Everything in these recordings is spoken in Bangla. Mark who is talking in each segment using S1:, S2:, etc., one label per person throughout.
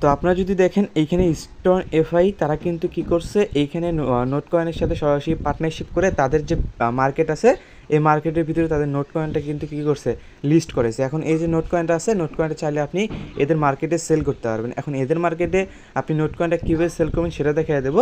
S1: তো আপনারা যদি দেখেন এইখানে স্টোন এফআই তারা কিন্তু কি করছে, এইখানে নোট কয়েনের সাথে সরাসরি পার্টনারশিপ করে তাদের যে মার্কেট আছে এই মার্কেটের ভিতরে তাদের নোট কয়েনটা কিন্তু কী করছে, লিস্ট করেছে। এখন এই যে নোট কয়েনটা আছে, নোট কয়েনটা চাইলে আপনি এদের মার্কেটে সেল করতে পারবেন। এখন এদের মার্কেটে আপনি নোট কয়েনটা কীভাবে সেল করবেন সেটা দেখিয়ে দেবো,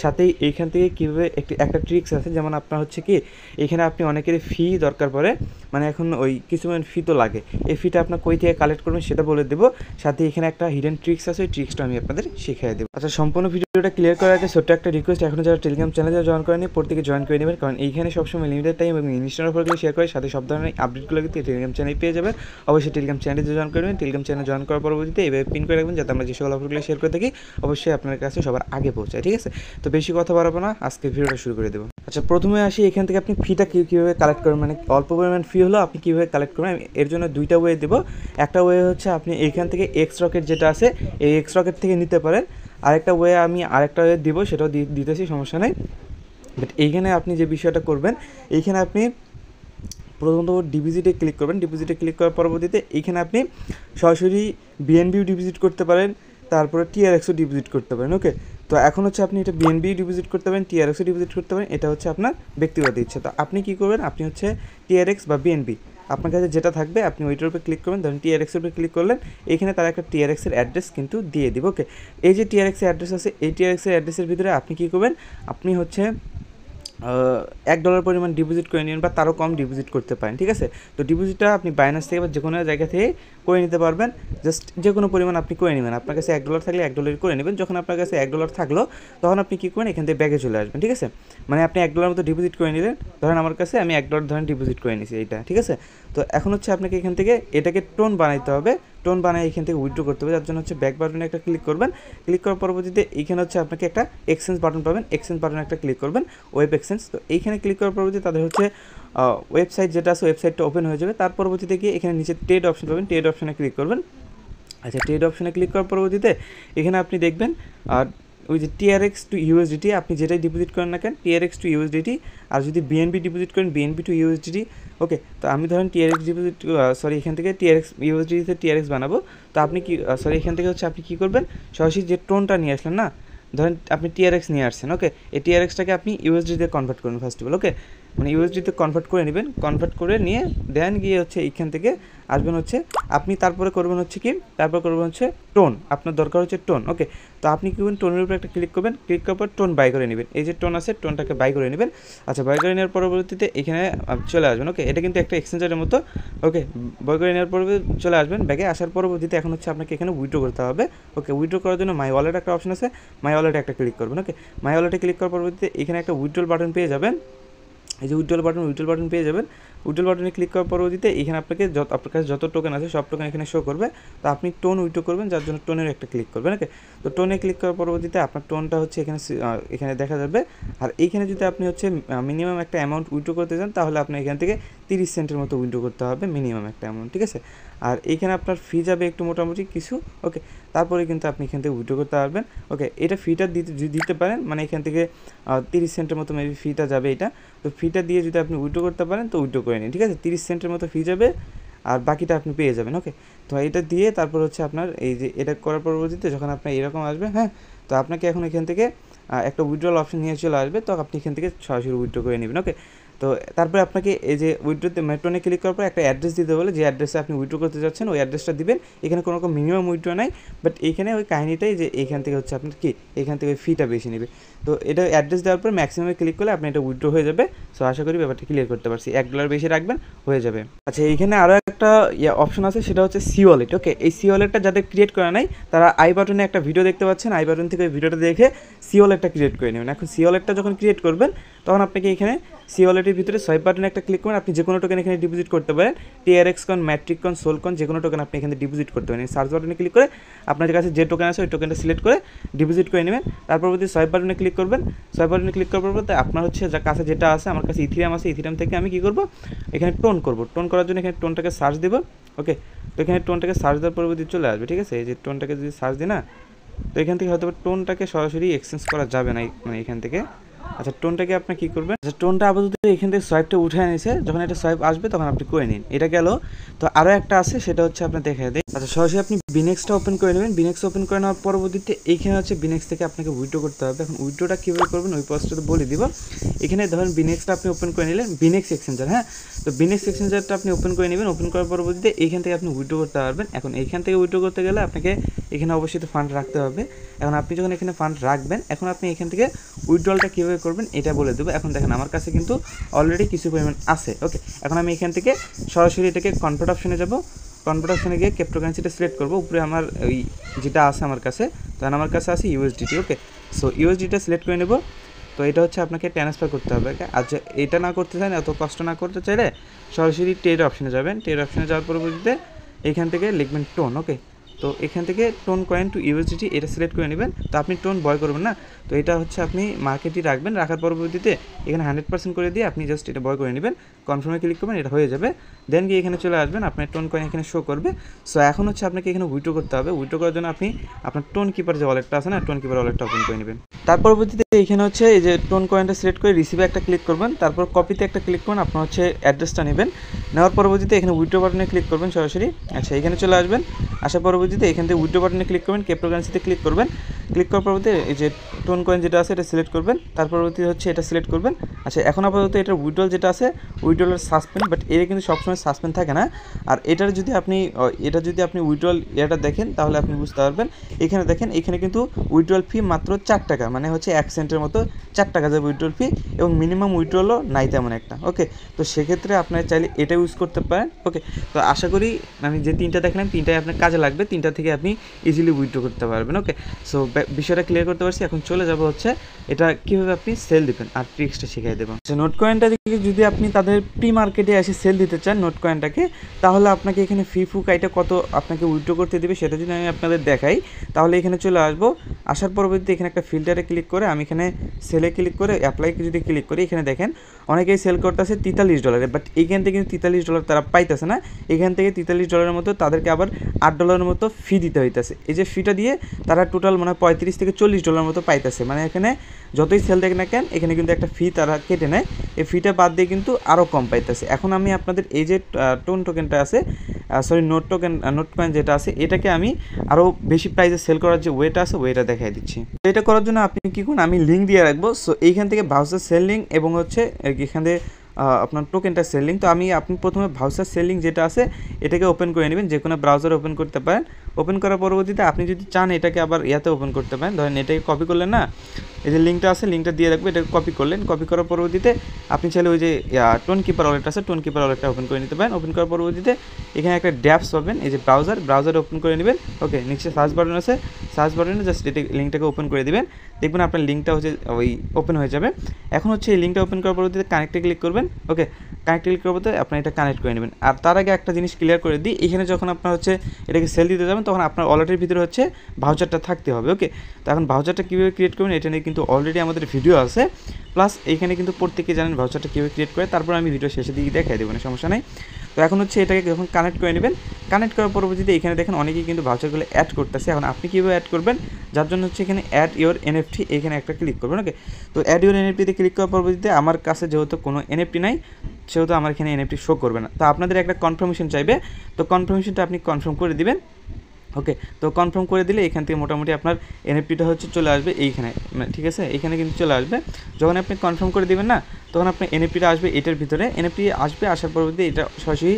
S1: সাথেই এইখান থেকে কীভাবে একটা ট্রিক্স আছে। যেমন আপনার হচ্ছে কি, এখানে আপনি অনেকেরই ফি দরকার পড়ে, মানে এখন ওই কিছু ফি তো লাগে, এই ফিটা আপনার কই থেকে কালেক্ট করবেন সেটা বলে দেবো, সাথে এখানে একটা হিডেন ট্রিক্স আছে, ওই ট্রিক্সটা আমি আপনাদের শিখিয়ে দেবো। আচ্ছা, সম্পূর্ণ ভিডিওটা ক্লিয়ার করার আগে ছোট্ট একটা রিকোয়েস্ট, এখনও যারা টেলিগ্রাম চ্যানেলে জয়েন করেনি প্রত্যেকে জয়েন করে নেবেন, কারণ এইখানে সবসময় লিমিটেড টাইম এবং ইনস্ট্যান্ট অফারগুলো শেয়ার করে, সাথে সব ধরনের আপডেটগুলো কিন্তু টেলিগ্রাম চ্যানেলে পেয়ে যাবেন। অবশ্যই টেলিগ্রাম চ্যানেলে জয়েন করবেন। টেলিগ্রাম চ্যানেলে জয়েন করার পরবর্তীতে এইভাবে পিন করে রাখবেন, যাতে আমরা যে সকল অফারগুলো শেয়ার করে থাকি অবশ্যই আপনার কাছে সবার আগে পৌঁছায়। ঠিক আছে, তো বেশি কথা বাড়াবো না, আজকে ভিডিওটা শুরু করে দেবো। আচ্ছা, প্রথমে আসি এখান থেকে আপনি ফিটা কীভাবে কালেক্ট করবেন, মানে অল্প পরিমাণ ফি হলো আপনি কীভাবে কালেক্ট করবেন। এর জন্য দুইটা ওয়ে দেবো। একটা ওয়ে হচ্ছে আপনি এইখান থেকে এক্স রকেট যেটা আছে এই এক্স রকেট থেকে নিতে পারেন। আরেকটা ওয়ে আমি আরেকটা ওয়ে দিব, সেটাও দিতেছি, সমস্যা নেই। বাট এইখানে আপনি যে বিষয়টা করবেন, এইখানে আপনি প্রথমত ডিপোজিটে ক্লিক করবেন। ডিপোজিটে ক্লিক করার পরবর্তীতে এইখানে আপনি সরাসরি বিএনবিও ডিপোজিট করতে পারেন, তারপরে টিআরএক্সও ডিপোজিট করতে পারেন। ওকে, তো এখন হচ্ছে আপনি এটা বিএনবি ডিপোজিট করতে পারেন, টিআরএক্সও ডিপোজিট করতে পারেন, এটা হচ্ছে আপনার ব্যক্তিগত ইচ্ছা। তো আপনি কী করবেন, আপনি হচ্ছে টিআরএক্স বা বিএনবি আপনার কাছে যেটা থাকবে আপনি ওইটার উপরে ক্লিক করবেন। ধরুন টিআরএক্সের উপরে ক্লিক করলেন, এইখানে তারা একটা টিআরএক্সের অ্যাড্রেস কিন্তু দিয়ে দিব। ওকে, এই যে টিআরএক্সের অ্যাড্রেস আছে, এই টিআরএক্সের অ্যাড্রেসের ভিতরে আপনি কী করবেন, আপনি হচ্ছে $1 পরিমাণ ডিপোজিট করে নিন বা তারও কম ডিপোজিট করতে পারেন। ঠিক আছে, তো ডিপোজিটটা আপনি বাইন্যান্স থেকে বা যে কোনো জায়গা থেকে করে নিতে পারবেন। জাস্ট যে কোনো পরিমাণ আপনি করে নেবেন। আপনার কাছে $1 থাকলে $1 করে নেবেন। যখন আপনার কাছে $1 থাকলো তখন আপনি কী করবেন, এখান থেকে ব্যাগে চলে আসবেন। ঠিক আছে, মানে আপনি $1 মতো ডিপোজিট করে নিলেন। ধরেন আমার কাছে আমি $1 ধরেন ডিপোজিট করে নিয়েছি এইটা। ঠিক আছে, তো এখন হচ্ছে আপনাকে এখান থেকে এটাকে টোন বানাইতে হবে। টোন বানিয়ে এখান থেকে উইথড্র করতে হবে, যার জন্য হচ্ছে ব্যাক বাটনে একটা ক্লিক করবেন। ক্লিক করার পরবর্তীতে এইখানে হচ্ছে আপনাকে একটা এক্সচেঞ্জ বাটন পাবেন, এক্সচেঞ্জ বাটনে একটা ক্লিক করবেন, ওয়েব এক্সচেঞ্জ। তো এইখানে ক্লিক করার পরবর্তীতে তাদের হচ্ছে ওয়েবসাইট যেটা আছে ওয়েবসাইটটা ওপেন হয়ে যাবে। তার পরবর্তীতে গিয়ে এখানে নিচে ট্রেড অপশন পাবেন, ট্রেড অপশনে ক্লিক করবেন। আচ্ছা, ট্রেড অপশনে ক্লিক করার পরবর্তীতে এখানে আপনি দেখবেন ওই যে টিআরএক্স টু ইউএসডিটি, আপনি যেটাই ডিপোজিট করেন না কেন টিআরএক্স টু ইউএসডিটি, আর যদি বিএনবি ডিপোজিট করেন বিএনবি টু ইউএসডিটি। ওকে, তো আমি ধরেন টিআরএক্স ডিপোজিট এখান থেকে টিআরএক্স ইউএসডিতে টিআরএক্স বানাবো। তো আপনি কি এখান থেকে হচ্ছে আপনি কী করবেন, সরাসরি যে টোনটা নিয়ে আসলেন না, ধরেন আপনি টিআরএক্স নিয়ে আসছেন। ওকে, এই টিআরএক্সটাকে আপনি ইউএসডিতে কনভার্ট করুন ফার্স্ট অফ অল। ওকে, মানে ইউএসডিতে কনভার্ট করে নেবেন, কনভার্ট করে নিয়ে দেন গিয়ে হচ্ছে এইখান থেকে আসবেন হচ্ছে আপনি তারপরে করবেন হচ্ছে কি, তারপর করবেন হচ্ছে টোন, আপনার দরকার হচ্ছে টোন। ওকে, তো আপনি কী করবেন, টোনের উপরে একটা ক্লিক করবেন, ক্লিক করার পর টোন বাই করে নেবেন। এই যে টোন আছে টোনটাকে বাই করে নেবেন। আচ্ছা, বাই করে নেওয়ার পরবর্তীতে এখানে চলে আসবেন। ওকে, এটা কিন্তু একটা এক্সচেঞ্জের মতো। ওকে, বাই করে নেওয়ার পর চলে আসবেন ব্যাগে। আসার পরবর্তীতে এখন হচ্ছে আপনাকে এখানে উইথড্র করতে হবে। ওকে, উইথড্র করার জন্য মাই ওয়ালেট একটা অপশন আছে, মাই ওয়ালেটে একটা ক্লিক করবেন। ওকে, মাই ওয়ালেটে ক্লিক করার পরবর্তীতে এখানে একটা উইথড্রল বাটন পেয়ে যাবেন। এই যে উইথড্রল বাটন পেয়ে যাবেন। উইথড্রল বাটনে ক্লিক করার পরবর্তীতে এখানে আপনাকে আপনার কাছে যত টোকেন আছে সব টোকেন এখানে শো করবে। তো আপনি টোন উইথড্র করবেন, যার জন্য টোনের একটা ক্লিক করবেন। ওকে, তো টোনে ক্লিক করার পরবর্তীতে আপনার টোনটা হচ্ছে এখানে দেখা যাবে। আর এইখানে যদি আপনি হচ্ছে মিনিমাম একটা অ্যামাউন্ট উইথড্র করতে চান তাহলে আপনার এখান থেকে 30 সেন্টের মতো উইথড্র করতে হবে, মিনিমাম একটা অ্যামাউন্ট। ঠিক আছে, আর এইখানে আপনার ফি যাবে একটু মোটামুটি কিছু। ওকে, তারপরে কিন্তু আপনি এখান থেকে উইথড্র করতে পারবেন। ওকে, এটা ফিটা দিতে পারেন, মানে এখান থেকে 30 সেন্টের মতো মেবি ফিটা যাবে এটা। তো ফিটা দিয়ে যদি আপনি উইথড্র করতে পারেন তো উইথড্র করে নিন। ঠিক আছে, 30 সেন্টের মতো ফি যাবে আর বাকিটা আপনি পেয়ে যাবেন। ওকে, তো এটা দিয়ে তারপর হচ্ছে আপনার এই যে এটা করার পরবর্তীতে যখন আপনার এরকম আসবে, হ্যাঁ, তো আপনাকে এখন এখান থেকে একটা উইথড্রল অপশন নিয়ে চলে আসবে। তো আপনি এখান থেকে সরাসরি উইথড্র করে নেবেন। ওকে, তো তারপরে আপনাকে এই যে উইথড্রোতে টোনে ক্লিক করার পর একটা অ্যাড্রেস দিতে বলে, যে অ্যাড্রেসে আপনি উইথড্র করতে যাচ্ছেন ওই অ্যাড্রেসটা দিবেন। এখানে কোনো রকম মিনিমাম উইথড্র নাই, বাট এইখানে ওই কাহিনিটাই যে এইখান থেকে হচ্ছে আপনার কি এখান থেকে ওই ফিটা বেশি নেবে। তো এটা অ্যাড্রেস দেওয়ার পর ম্যাক্সিমামে ক্লিক করলে আপনি এটা উইথড্র হয়ে যাবে। সো আশা করি ব্যাপারটা ক্লিয়ার করতে পারছি। $1 বেশি রাখবেন, হয়ে যাবে। আচ্ছা, এইখানে আরও একটা অপশন আছে, সেটা হচ্ছে সি ওয়ালেট। ওকে, এই সি ওয়ালেটটা যাদের ক্রিয়েট করা নাই তারা আই বাটনে একটা ভিডিও দেখতে পাচ্ছেন, আই বাটন থেকে ওই ভিডিওটা দেখে সি ওয়ালেটটা ক্রিয়েট করে নেবেন। এখন সি ওয়ালেটটা যখন ক্রিয়েট করবেন তখন আপনাকে এখানে সি ওয়ালেটের ভিতরে সোয়াইপ বাটনে একটা ক্লিক করবেন। আপনি যে কোনো টোকেন এখানে ডিপোজিট করতে পারেন, টিআরএক্স কন, ম্যাট্রিক কন, সোল কন, যে কোনো টোকেন আপনি এখানে ডিপোজিট করতে পারেন। সার্চ বাটনে ক্লিক করে আপনার কাছে যে টোকেন আছে ওই টোকেনটা সিলেক্ট করে ডিপোজিট করে নেবেন। তারপর সোয়াইপ বাটনে ক্লিক করবেন। সোয়াইপ বাটনে ক্লিক করার পর আপনার হচ্ছে কাছে যেটা আছে, আমার কাছে ইথিরিয়াম আছে, ইথিরিয়াম থেকে আমি কী করবো, এখানে টোন করবো। টোন করার জন্য এখানে টোনটাকে সার্চ দেবো। ওকে, তো এখানে টোনটাকে সার্চ দেওয়ার পরবর্তীতে চলে আসবে। ঠিক আছে, এই যে টোনটাকে যদি সার্চ দিই না, তো এখান থেকে হয়তো টোনটাকে সরাসরি এক্সচেঞ্জ করা যাবে না, মানে এখান থেকে। আচ্ছা, টোনটাকে আপনি কী করবেন, আচ্ছা টোনটা আপাতত এখান থেকে সোয়াইপটা উঠে নিয়েছে, যখন এটা সোয়াইপ আসবে তখন আপনি করে নিন। এটা গেল। তো আরও একটা আছে, সেটা হচ্ছে আপনি দেখে দিই। আচ্ছা, সরাসরি আপনি বিনেক্সটা ওপেন করে নেবেন। বিনেক্স ওপেন করে নেওয়ার পরবর্তীতে এইখানে হচ্ছে বিনেক্স থেকে আপনাকে উইথড্র করতে হবে। এখন উইথড্রটা কীভাবে করবেন ওই প্রসেসটা তো বলে দিব। এখানে ধরেন বিনেক্সটা আপনি ওপেন করে নিলেন, বিনেক্স এক্সচেঞ্জার, হ্যাঁ। তো বিনেক্স এক্সচেঞ্জারটা আপনি ওপেন করে নেবেন। ওপেন করার পরবর্তীতে এইখান থেকে আপনি উইথড্র করতে পারবেন। এখন এইখান থেকে উইথড্র করতে গেলে আপনাকে এখানে অবশ্যই তো ফান্ড রাখতে হবে। এখন আপনি যখন এখানে ফান্ড রাখবেন, এখন আপনি এখান থেকে উইথড্রলটা কীভাবে করবেন এটা বলে দেবো। এখন দেখেন আমার কাছে কিন্তু অলরেডি কিছু পরিমাণ আছে, ওকে। এখন আমি এখান থেকে সরাসরি এটাকে কনভার্ট অপশনে যাব। কনভার্ট অপশনে গিয়ে ক্রিপ্টোকারেন্সিটা সিলেক্ট করবো। উপরে আমার ওই যেটা আছে আমার কাছে, তখন আমার কাছে আছে ইউএসডিটি, ওকে। সো ইউএসডিটা সিলেক্ট করে নেব। তো এটা হচ্ছে আপনাকে ট্রান্সফার করতে হবে, ওকে। আর এটা না করতে চান, এত কষ্ট না করতে চাইলে সরাসরি ট্রেড অপশনে যাবেন। ট্রেড অপশনে যাওয়ার পরবর্তীতে এখান থেকে লিখবেন টোন, ওকে। তো এখান থেকে টোন কয়েন টু ইউএসডিটি এটা সিলেক্ট করে নেবেন। তো আপনি টোন বয় করবেন না, তো এটা হচ্ছে আপনি মার্কেটই রাখবেন। রাখার পরবর্তীতে এখানে 100% করে দিয়ে আপনি জাস্ট এটা বয় করে নেবেন। কনফার্মে ক্লিক করবেন, এটা হয়ে যাবে। দেন গিয়ে এখানে চলে আসবেন, আপনার টোন কয়েন এখানে শো করবে। সো এখন হচ্ছে আপনাকে এখানে উইথড্র করতে হবে। উইথড্র করার জন্য আপনি আপনার টোন কিপার যে ওয়ালেটটা আছে না, টোন কিপার ওয়ালেটটা ওপেন করে নেবেন। তার পরবর্তীতে এখানে হচ্ছে এই যে টোন কয়েনটা সিলেক্ট করে রিসিভে একটা ক্লিক করবেন। তারপর কপিতে একটা ক্লিক করবেন, আপনার হচ্ছে অ্যাড্রেসটা নেবেন। নেওয়ার পরবর্তীতে এখানে উইথড্র বাটনে ক্লিক করবেন সরাসরি। আচ্ছা, এখানে চলে আসবেন। আসার পরবর্তীতে এখান থেকে উইথড্র বাটনে ক্লিক করবেন, ক্রিপ্টোকারেন্সিতে ক্লিক করবেন। ক্লিক করার পরবর্তীতে এই যে টোন কয়েন যেটা আছে এটা সিলেক্ট করবেন। তার পরবর্তীতে হচ্ছে এটা সিলেক্ট করবেন। আচ্ছা, এখন আপাতত এটার উইথড্রল যেটা আছে উইথড্রলের সাসপেন্ড, বাট এটা কিন্তু সবসময় সাসপেন্ড থাকে না। আর এটার যদি আপনি উইথড্রল এটা দেখেন তাহলে আপনি বুঝতে পারবেন। এখানে দেখেন, এখানে কিন্তু উইথড্রল ফি মাত্র 4 টাকা, মানে হচ্ছে 1 সেন্টের মতো 4 টাকা যাবে উইথড্রল ফি, এবং মিনিমাম উইথড্রলও নাই তেমন একটা, ওকে। তো সেক্ষেত্রে আপনার চাইলে এটা ইউজ করতে পারেন, ওকে। তো আশা করি আমি যে 3টা দেখলাম 3টাই আপনার কাজে লাগবে। 3টা থেকে আপনি ইজিলি উইথড্র করতে পারবেন, ওকে। সো বিষয়টা ক্লিয়ার করতে পারছি। এখন চলে যাব হচ্ছে এটা কীভাবে আপনি সেল দিবেন আর ট্রিক্সটা শিখিয়ে দেবেন। আচ্ছা, নোট কয়েনটা থেকে যদি আপনি তাদের প্রি মার্কেটে এসে সেল দিতে চান নোট কয়েনটাকে, তাহলে আপনাকে এখানে ফি কাইটা কত আপনাকে উইথড্র করতে দেবে সেটা যদি আমি আপনাদের দেখাই, তাহলে এখানে চলে আসবো। আসার পরবর্তীতে এখানে একটা ফিল্টারে ক্লিক করে আমি এখানে সেলে ক্লিক করে অ্যাপ্লাই যদি ক্লিক করি, এখানে দেখেন অনেকেই সেল করতেছে $43, বাট এইখান থেকে কিন্তু $43 তারা পাইতেছে না। এখান থেকে $43 মতো তাদেরকে আবার $8 মতো ফি দিতে হইতেছে। এই যে ফিটা দিয়ে তারা টোটাল মানে $35 থেকে $40 মতো পাইতেছে। মানে এখানে যতই সেল দেখে না কেন, এখানে কিন্তু একটা ফি তারা কেটে নেয়। এই ফিটা বাদ দিয়ে কিন্তু আরও কম পাইতেছে। এখন আমি আপনাদের এই যে টোন টোকেনটা আছে, নোট কয়েন যেটা আছে, এটাকে আমি আরও বেশি প্রাইসে সেল করার যে ওয়েটা আছে ওয়েটা দেখাই দিচ্ছি। তো এটা করার জন্য আপনি কী করুন, আমি লিঙ্ক দিয়ে রাখবো। সো এইখান থেকে ভাউচার সেল লিঙ্ক এবং হচ্ছে এখানে আপনার টোকেনটা সেল লিঙ্ক। তো আপনি প্রথমে ভাউচার সেল লিঙ্ক যেটা আছে এটাকে ওপেন করে নেবেন, যে কোনো ব্রাউজারে ওপেন করতে পারেন। ওপেন করার পরবর্তীতে আপনি যদি চান এটাকে আবার ইয়াতে ওপেন করতে পারেন। ধরেন এটাকে কপি করলেন না, এই যে লিঙ্কটা আছে লিঙ্কটা দিয়ে রাখবো, এটাকে কপি করলেন। কপি করার পরবর্তীতে আপনি চাইলে ওই যে টোন কিপার ওয়ালেট আছে, টোন কিপার ওয়ালেটটা ওপেন করে নিতে পারেন। ওপেন করার পরবর্তীতে এখানে একটা ড্যাপস পাবেন, এই যে ব্রাউজারে ওপেন করে নেবেন, ওকে। নিচে সার্চ বাটন আছে, সার্চ বাটনে জাস্ট এটা লিঙ্কটাকে ওপেন করে দেবেন। দেখবেন আপনার লিঙ্কটা হচ্ছে ওই ওপেন হয়ে যাবে। এখন হচ্ছে এই লিঙ্কটা ওপেন করার পরবর্তীতে কানেক্টে ক্লিক করবেন, ওকে। কানেক্ট ক্লিক করবো তো আপনি এটা কানেক্ট করে নেবেন। আর তার আগে একটা জিনিস ক্লিয়ার করে দিই, এখানে যখন আপনার হচ্ছে এটাকে সেল দিতে যাবেন তখন আপনার ওয়ালেটের ভিতরে হচ্ছে ভাউচারটা থাকতে হবে, ওকে। তো এখন ভাউচারটা কীভাবে ক্রিয়েট করবেন এটা নিয়ে কিন্তু অলরেডি আমাদের ভিডিও আছে, প্লাস এইখানে কিন্তু প্রত্যেকে জানেন ভাউচারটা কীভাবে ক্রিয়েট করে। তারপর আমি ভিডিও শেষের দিকে দেখাই দেবো, না সমস্যা নেই। তো এখন হচ্ছে এটাকে যখন কানেক্ট করে নেবেন, কানেক্ট করার পরবর্তীতে এখানে দেখেন অনেকেই কিন্তু ভাউচারগুলো অ্যাড করতেছে। এখন আপনি কীভাবে অ্যাড করবেন, যার জন্য হচ্ছে এখানে অ্যাড ইওর এনএফটি, এখানে একটা ক্লিক করবেন, ওকে। তো অ্যাড ইওর এনএফটিতে ক্লিক করার পরবর্তীতে আমার কাছে যেহেতু কোনো এনএফটি নাই সেহেতু আমার এখানে এনএফটি শো করবে না। তো আপনাদের একটা কনফার্মেশন চাইবে, তো কনফার্মেশনটা আপনি কনফার্ম করে দিবেন, ওকে। তো কনফার্ম করে দিলে এখান থেকে মোটামুটি আপনার এনএফটিটা হচ্ছে চলে আসবে এইখানে, ঠিক আছে, এখানে কিন্তু চলে আসবে। যখন আপনি কনফার্ম করে দিবেন না, তখন আপনার এনএফটিটা আসবে এটার ভিতরে। এনএফটি আসবে, আসার পরবর্তী এটা সরাসরি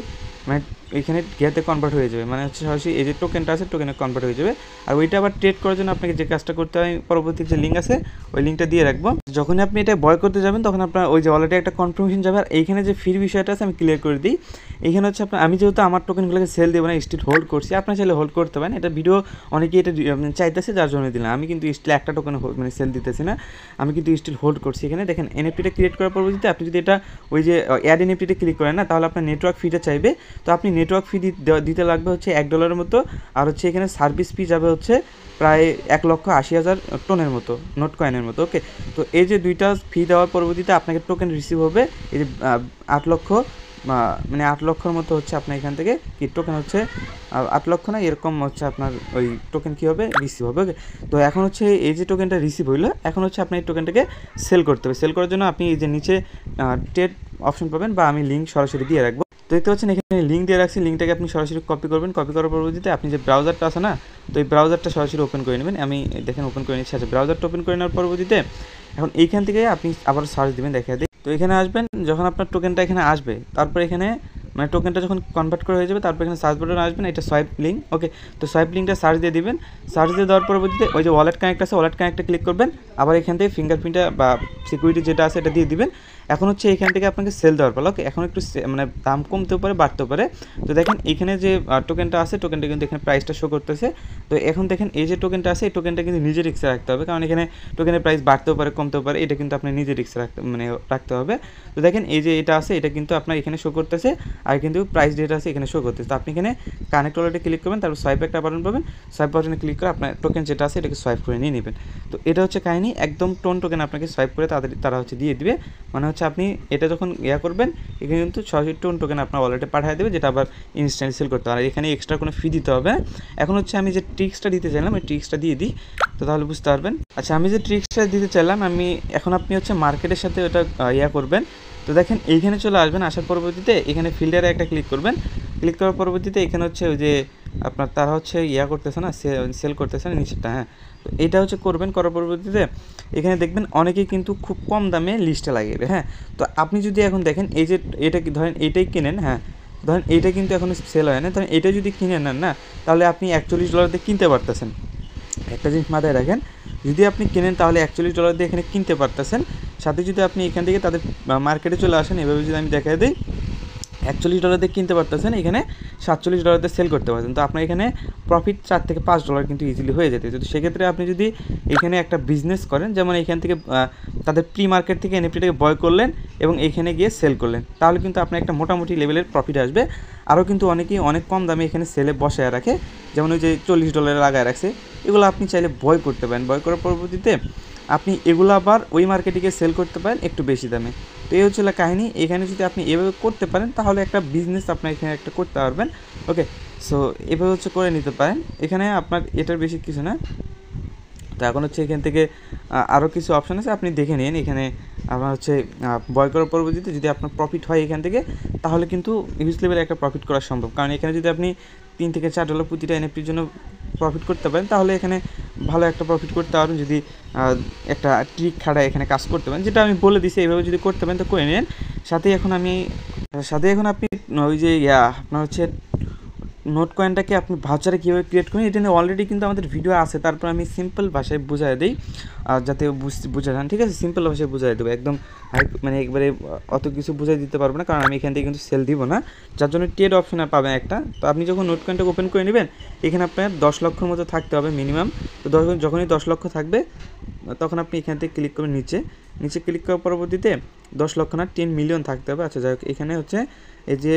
S1: মানে এখানে গিয়াতে কনভার্ট হয়ে যাবে, মানে হচ্ছে সরাসরি এই যে টোকেনটা আছে টোকেনে কনভার্ট হয়ে যাবে। আর ওইটা আবার ট্রেড করার জন্য আপনাকে যে কাজটা করতে হয়, পরবর্তী যে লিঙ্ক আছে ওই লিঙ্কটা দিয়ে রাখবো। যখনই আপনি এটা বয় করতে যাবেন তখন আপনার ওই যে ওয়ালেটে একটা কনফার্মেশন যাবে। আর এইখানে যে ফির বিষয়টা আছে আমি ক্লিয়ার করে দিই। এখানে হচ্ছে আমি যেহেতু আমার টোকেনগুলোকে সেল দেবো না, স্টিল হোল্ড করছি, আপনার চাইলে হোল্ড করতে পারেন। এটা ভিডিও অনেকেই এটা চাইতেছে, যার জন্য দিলাম। আমি কিন্তু স্টিল একটা টোকেন মানে সেল দিতেছি না, আমি কিন্তু স্টিল হোল্ড করছি। এখানে দেখেন এনএফটিটা ক্রিয়েট করার পরবর্তীতে আপনি যদি এটা ওই যে অ্যাড এনএফটিতে ক্লিক করেন না, তাহলে আপনার নেটওয়ার্ক ফিটা চাইবে। তো আপনি নেটওয়ার্ক ফি দিতে লাগবে হচ্ছে $1 মতো। আর হচ্ছে এখানে সার্ভিস ফি যাবে হচ্ছে প্রায় 1,80,000 টোনের মতো, নোট কয়েনের মতো, ওকে। তো এই যে দুইটা ফি দেওয়ার পরবর্তীতে আপনাকে টোকেন রিসিভ হবে এই যে 8 লক্ষ, মানে 8 লক্ষর মতো হচ্ছে আপনার এখান থেকে কি টোকেন হচ্ছে 8 লক্ষ না এরকম হচ্ছে আপনার ওই টোকেন কী হবে রিসিভ হবে, ওকে। তো এখন হচ্ছে এই যে টোকেনটা রিসিভ হইলো, এখন হচ্ছে আপনি এই টোকেনটাকে সেল করতে হবে। সেল করার জন্য আপনি এই যে নিচে ট্রেড অপশন পাবেন, বা আমি লিঙ্ক সরাসরি দিয়ে রাখবো। তো দেখতে পাচ্ছেন এখানে লিঙ্ক দিয়ে রাখছি, লিঙ্কটাকে আপনি সরাসরি কপি করবেন, কপি করার পরবর্তীতে আপনি যে ব্রাউজারটা আছে না, তো এই ব্রাউজারটা সরাসরি ওপেন করে নেবেন। আমি দেখেন ওপেন করে নিচ্ছি। আচ্ছা, ব্রাউজারটা ওপেন করে নেওয়ার পরবর্তীতে এখন এইখান থেকে আপনি আবার সার্চ দিবেন, দেখা দিই। তো এখানে আসবেন, যখন আপনার টোকেনটা এখানে আসবে, তারপর এখানে মানে টোকেনটা যখন কনভার্ট করা হয়ে যাবে, তারপর এখানে সার্চ বাটনে আসবেন, এটা সোয়াইপ লিঙ্ক। ওকে, তো সোয়াইপ লিঙ্কটা সার্চ দিয়ে দিবেন। সার্চ দিয়ে দেওয়ার পরবর্তীতে ওই যে ওয়ালেট কানেক্ট আছে, ওয়ালেট কানেক্টে ক্লিক করবেন। আবার এখান থেকে ফিঙ্গারপ্রিন্টটা বা সিকিউরিটি যেটা আছে এটা দিয়ে দিবেন। এখন হচ্ছে এখান থেকে আপনাকে সেল দেওয়ার পালা। ওকে, এখন একটু মানে দাম কমতেও পারে, বাড়তেও পারে। তো দেখেন এখানে যে টোকেনটা আছে, টোকেনটা কিন্তু এখানে প্রাইসটা শো করতেছে। তো এখন দেখেন এই যে টোকেনটা আছে, এই টোকেনটা কিন্তু নিজের রিস্কে রাখতে হবে, কারণ এখানে টোকেনের প্রাইস বাড়তেও পারে, কমতেও পারে, এটা কিন্তু আপনি নিজের রিস্কে রাখতে হবে। তো দেখেন এই যে এটা আছে, এটা কিন্তু আপনার এখানে শো করতেছে, আর কিন্তু প্রাইস ডেট আছে এখানে শো করতেছে। তো আপনি এখানে কানেক্ট ওয়ালেটে ক্লিক করবেন, তারপর সোয়াইপ একটা বাটন পাবেন, সোয়াইপ বাটনে ক্লিক করে আপনার টোকেন যেটা আছে এটাকে সোয়াইপ করে নিয়ে নেবেন। তো এটা হচ্ছে কাহিনী, একদম টোকেন আপনাকে সোয়াইপ করে তারা হচ্ছে দিয়ে দিবে। মানে হচ্ছে আপনি এটা যখন করবেন, এখানে কিন্তু সরাসরি টোকেন আপনার ওয়ালেটে পাঠিয়ে দেবে, যেটা আবার ইনস্ট্যান্ট সেল করতে হবে, আর এখানে এক্সট্রা কোনো ফি দিতে হবে। এখন হচ্ছে আমি যে ট্রিক্সটা দিতে চাইলাম, এই ট্রিক্সটা দিয়ে দিই, তো তাহলে বুঝতে পারবেন। আচ্ছা, আমি যে ট্রিক্সটা দিতে চাইলাম, এখন আপনি হচ্ছে মার্কেটের সাথে ওটা করবেন। তো দেখেন এইখানে চলে আসবেন, আসার পরবর্তীতে এখানে ফিল্টারে একটা ক্লিক করবেন। ক্লিক করার পরবর্তীতে এখানে হচ্ছে ওই যে আপনার তারা হচ্ছে করতেছে না, সেল করতেছে না নিচেরটা, হ্যাঁ। তো এটা হচ্ছে করবেন, করার পরবর্তীতে এখানে দেখবেন অনেকেই কিন্তু খুব কম দামে লিস্টে লাগিয়ে, হ্যাঁ। তো আপনি যদি এখন দেখেন এই যে এটা কি ধরেন এইটাই কিনেন, হ্যাঁ, ধরেন এইটা কিন্তু এখন সেল হয় না, ধরেন এটা যদি কিনে নেন না, তাহলে আপনি $41 দিয়ে কিনতে পারতেছেন। একটা জিনিস মাথায় রাখেন, যদি আপনি কেনেন তাহলে $41 দিয়ে এখানে কিনতে পারতেছেন। সাথে যদি আপনি এখান থেকে তাদের মার্কেটে চলে আসেন, এভাবে যদি আমি দেখা দিই, $41 দিয়ে কিনতে পারতেছেন, এখানে $47 দিয়ে সেল করতে পারছেন। তো আপনার এখানে প্রফিট $4 থেকে $5 কিন্তু ইজিলি হয়ে যেতে। যদি সেক্ষেত্রে আপনি যদি এখানে একটা বিজনেস করেন, যেমন এখান থেকে তাদের প্রি মার্কেট থেকে এনএফটিটাকে বয় করলেন এবং এখানে গিয়ে সেল করলেন, তাহলে কিন্তু আপনার একটা মোটামুটি লেভেলের প্রফিট আসবে। আরও কিন্তু অনেকেই অনেক কম দামে এখানে সেলে বসায় রাখে, যেমন ওই যে $40 লাগায় রাখছে, এগুলো আপনি চাইলে বয় করতে পারেন। বয় করার পরবর্তীতে আপনি এগুলো আবার ওই মার্কেটে গিয়ে সেল করতে পারেন একটু বেশি দামে। তো এই হচ্ছে কাহিনী। এখানে যদি আপনি এভাবে করতে পারেন, তাহলে একটা বিজনেস আপনার এখানে একটা করতে পারবেন। ওকে, সো এভাবে হচ্ছে করে নিতে পারেন, এখানে আপনার এটার বেশি কিছু না। তো এখন হচ্ছে এখান থেকে আরও কিছু অপশান আছে, আপনি দেখে নিন। এখানে আপনার হচ্ছে বয় করার পরবর্তীতে যদি আপনার প্রফিট হয় এখান থেকে, তাহলে কিন্তু হিউজ লেভেলে একটা প্রফিট করা সম্ভব, কারণ এখানে যদি আপনি $3 থেকে $4 প্রতিটা এনএফটির জন্য প্রফিট করতে পারেন, তাহলে এখানে ভালো একটা প্রফিট করতে পারেন যদি একটা ট্রিক খাড়া এখানে কাজ করতে পারেন, যেটা আমি বলে দিছি। এইভাবে যদি করতে পারেন তো করে নিন। সাথে এখন আপনি ওই যে আপনার হচ্ছে নোট কয়েনটাকে আপনি ভাউচারে কীভাবে ক্রিয়েট করেন, এটা নিয়ে অলরেডি কিন্তু আমাদের ভিডিও আছে। তারপর আমি সিম্পল ভাষায় বুঝাই দিই, যাতে বুঝে যান, ঠিক আছে। সিম্পল ভাষায় বুঝাই দেবো, একদম মানে একবারে অত কিছু বুঝাই দিতে পারবো না, কারণ আমি এখান থেকে কিন্তু সেল দিব না, যার জন্য ট্রেড অপশনে পাবেন একটা। তো আপনি যখন নোট কয়েনটাকে ওপেন করে নেবেন, এখানে আপনার 10 লক্ষর মতো থাকতে হবে মিনিমাম। তো যখনই 10 লক্ষ থাকবে, তখন আপনি এখান থেকে ক্লিক করবেন নিচে ক্লিক করার পরবর্তীতে 10 লক্ষ না 10 মিলিয়ন থাকতে হবে। আচ্ছা, যাই হোক, এখানে হচ্ছে এই যে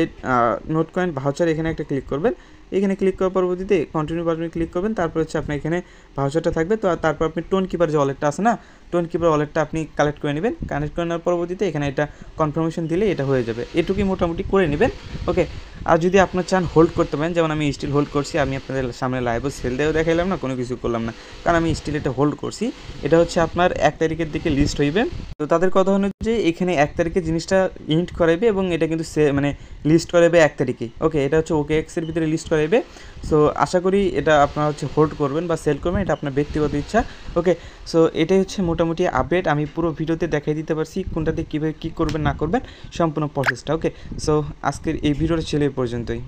S1: নোট কয়েন ভাউচার, এখানে একটা ক্লিক করবেন। এখানে ক্লিক করার পরবর্তীতে কন্টিনিউ বাটনে ক্লিক করবেন, তারপর হচ্ছে আপনার এখানে ভাউচারটা থাকবে। তো তারপর আপনি টোন কিপার যে ওয়ালেটটা আছে না, টোন কিপার ওয়ালেটটা আপনি কালেক্ট করে নেবেন। কানেক্ট করে নেওয়ার পরবর্তীতে এখানে এটা কনফার্মেশন দিলে এটা হয়ে যাবে, এটুকুই মোটামুটি করে নেবেন। ওকে, আর যদি আপনার চান হোল্ড করতে পারেন, যেমন আমি স্টিল হোল্ড করছি, আমি আপনাদের সামনে লাইভও সেল দিয়েও দেখাইলাম না, কোনো কিছু করলাম না, কারণ আমি স্টিল এটা হোল্ড করছি। এটা হচ্ছে আপনার 1 তারিখের দিকে লিস্ট হইবে। তো তাদের কথা অনুযায়ী এখানে 1 তারিখে জিনিসটা ইন্ট করাইবে এবং এটা কিন্তু মানে লিস্ট করাইবে 1 তারিখে। ওকে, এটা হচ্ছে OKX-এর ভিতরে লিস্ট করাইবে। সো আশা করি এটা আপনারা হচ্ছে হোল্ড করবেন বা সেল করবেন, এটা আপনার ব্যক্তিগত ইচ্ছা। ওকে, সো এটাই হচ্ছে মোটামুটি আপডেট। আমি পুরো ভিডিওতে দেখাই দিতে পারছি কোনটাতে কীভাবে কী করবেন না করবেন সম্পূর্ণ প্রসেসটা। ওকে, সো আজকের এই ভিডিওটা ছিল এই পর্যন্তই।